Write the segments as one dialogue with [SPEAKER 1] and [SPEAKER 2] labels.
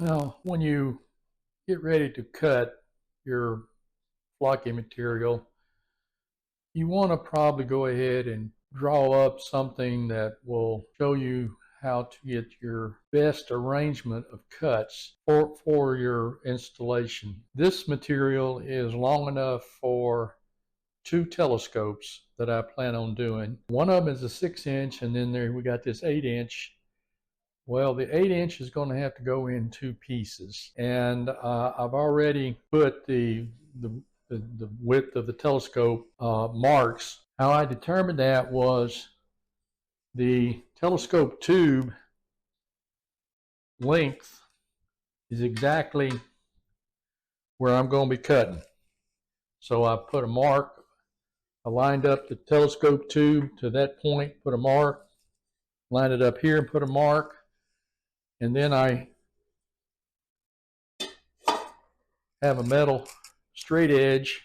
[SPEAKER 1] Now, when you get ready to cut your flocking material, you want to probably go ahead and draw up something that will show you how to get your best arrangement of cuts for your installation. This material is long enough for 2 telescopes that I plan on doing. One of them is a 6-inch, and then we got this 8-inch. Well, the 8-inch is going to have to go in 2 pieces, and I've already put the width of the telescope marks. How I determined that was the telescope tube length is exactly where I'm going to be cutting. So I put a mark, I lined up the telescope tube to that point, put a mark, lined it up here and put a mark, and then I have a metal straight edge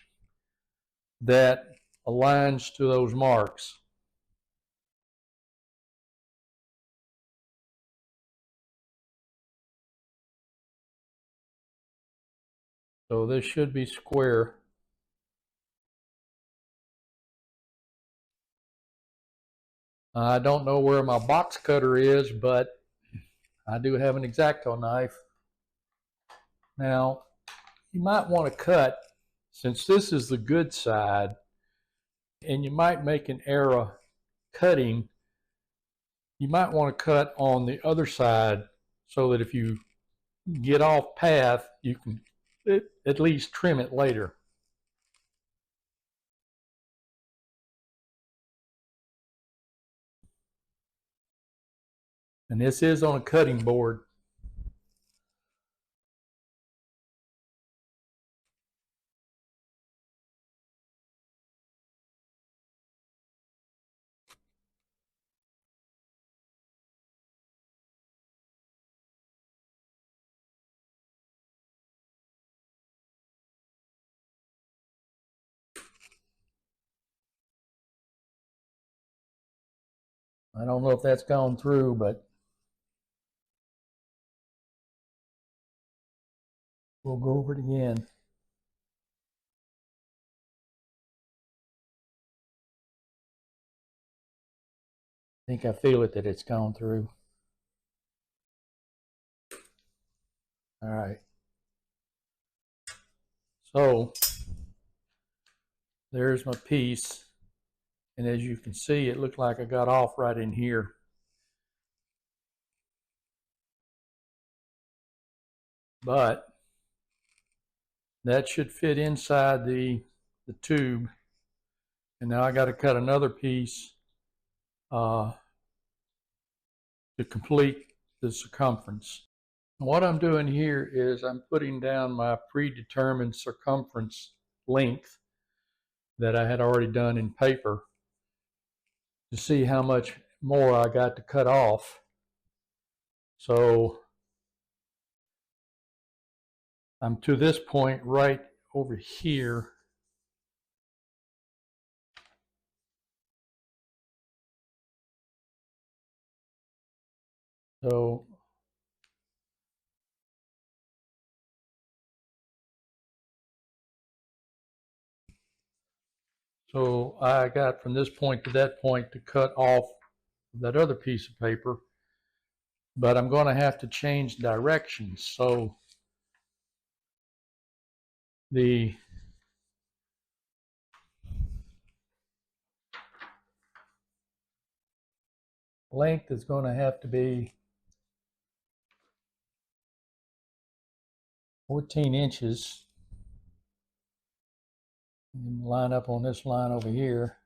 [SPEAKER 1] that aligns to those marks. So this should be square. I don't know where my box cutter is, but I do have an X-Acto knife. Now, you might want to cut, since this is the good side, and you might make an error cutting, you might want to cut on the other side so that if you get off path, you can at least trim it later. And this is on a cutting board. I don't know if that's gone through, but we'll go over it again. I think I feel it that it's gone through. All right. So there's my piece. And as you can see, it looked like I got off right in here. But that should fit inside the tube. And now I got to cut another piece to complete the circumference. What I'm doing here is I'm putting down my predetermined circumference length that I had already done in paper to see how much more I got to cut off. So I'm to this point right over here. So I got from this point to that point to cut off that other piece of paper, but I'm going to have to change directions. So the length is going to have to be 14 inches. And line up on this line over here.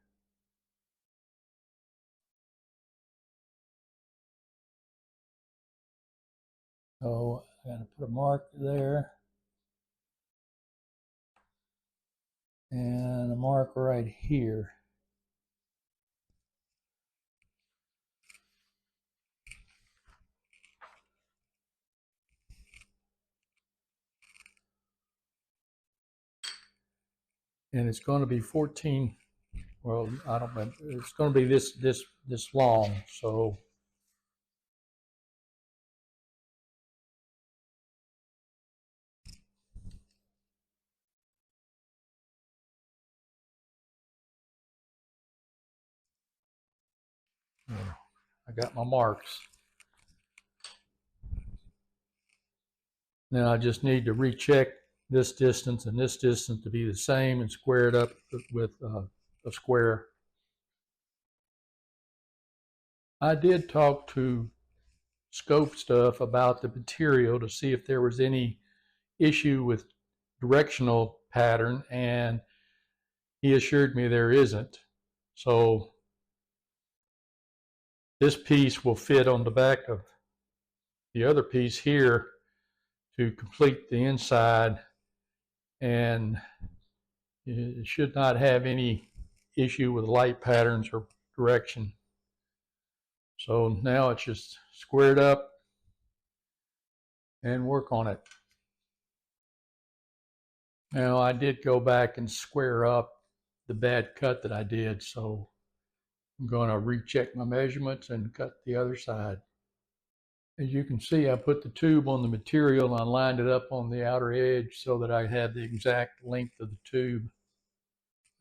[SPEAKER 1] So I got to put a mark there and a mark right here. And it's going to be 14. Well, I don't know. It's going to be this long. So I got my marks. Now I just need to recheck this distance and this distance to be the same and square it up with a square. I did talk to Scope Stuff about the material to see if there was any issue with directional pattern, and he assured me there isn't. So this piece will fit on the back of the other piece here to complete the inside, and it should not have any issue with light patterns or direction. So now it's just squared up and work on it. Now I did go back and square up the bad cut that I did, so I'm going to recheck my measurements and cut the other side. As you can see, I put the tube on the material and I lined it up on the outer edge so that I had the exact length of the tube.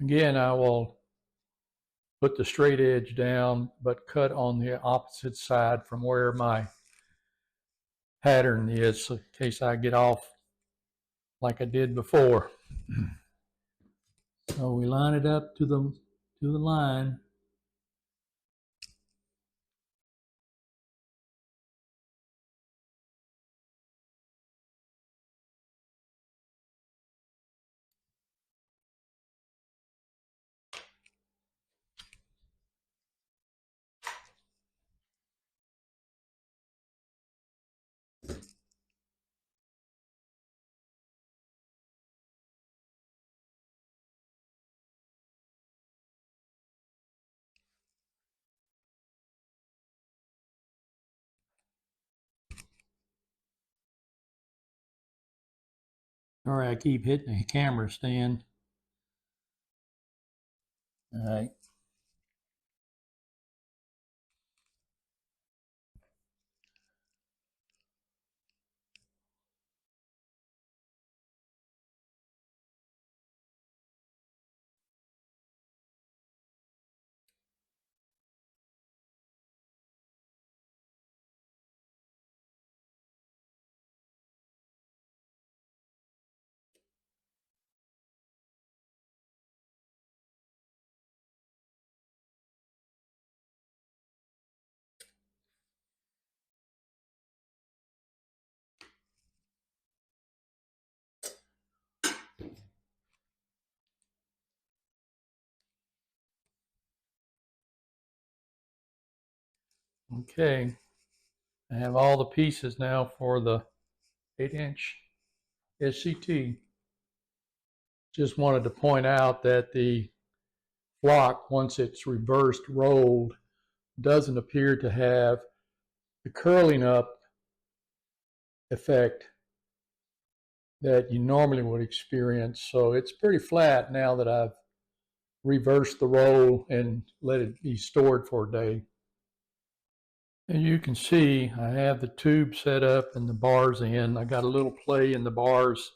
[SPEAKER 1] Again, I will put the straight edge down, but cut on the opposite side from where my pattern is, in case I get off like I did before. So we line it up to the line. Sorry, I keep hitting the camera stand. All right. Okay, I have all the pieces now for the 8-inch SCT. Just wanted to point out that the flock, once it's reversed rolled, doesn't appear to have the curling up effect that you normally would experience. So it's pretty flat now that I've reversed the roll and let it be stored for a day. And you can see I have the tube set up and the bars in. I got a little play in the bars.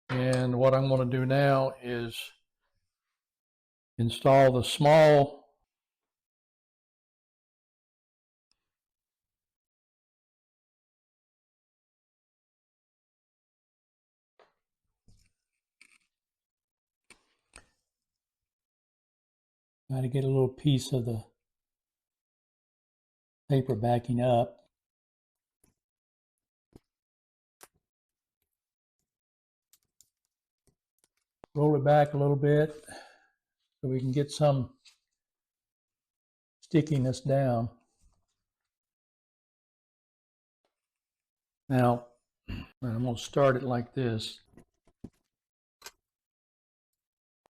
[SPEAKER 1] And what I'm going to do now is install the small got to get a little piece of the paper backing up. Roll it back a little bit so we can get some stickiness down. Now, I'm going to start it like this.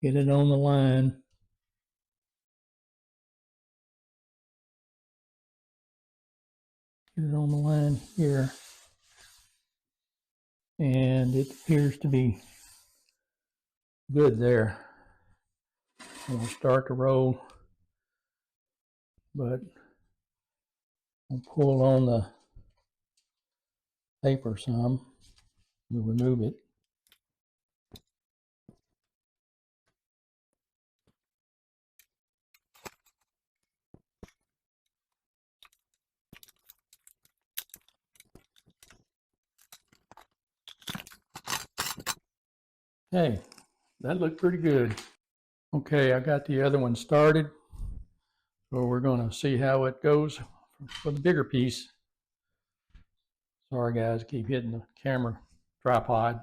[SPEAKER 1] Get it on the line. Get it on the line here. And it appears to be good there. We'll start to roll, but we'll pull on the paper some. We'll remove it. Okay, that looked pretty good. Okay, I got the other one started. So we're going to see how it goes for the bigger piece. Sorry guys, I keep hitting the camera tripod.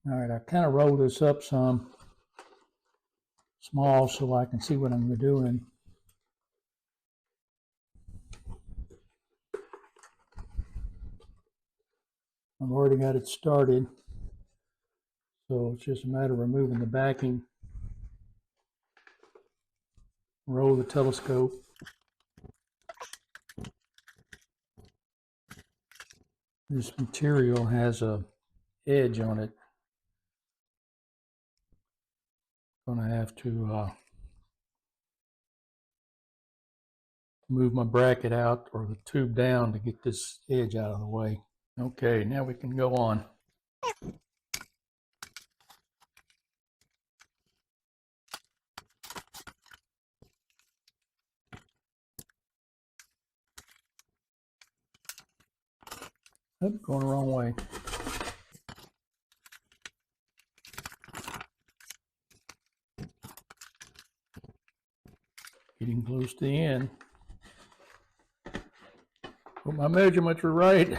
[SPEAKER 1] All right, I kind of roll this up some small so I can see what I'm doing. I've already got it started, so it's just a matter of removing the backing. Roll the telescope. This material has a edge on it. I'm going to have to move my bracket out or the tube down to get this edge out of the way. Okay, now we can go on. Oh, going the wrong way. Getting close to the end. Hope my measurements are right.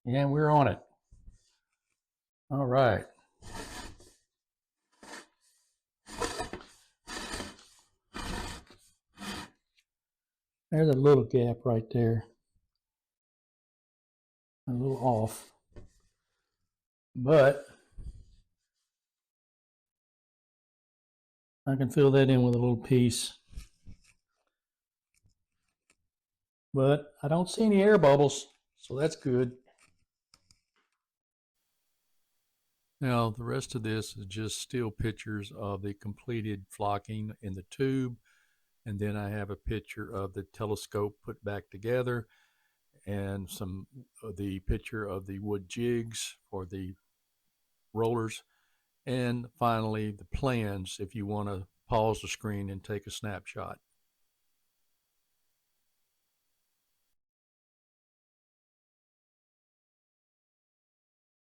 [SPEAKER 1] And we're on it. All right. There's a little gap right there. A little off. But I can fill that in with a little piece. But I don't see any air bubbles, so that's good. Now the rest of this is just still pictures of the completed flocking in the tube, and then I have a picture of the telescope put back together, and some of the picture of the wood jigs for the rollers, and finally the plans if you want to pause the screen and take a snapshot.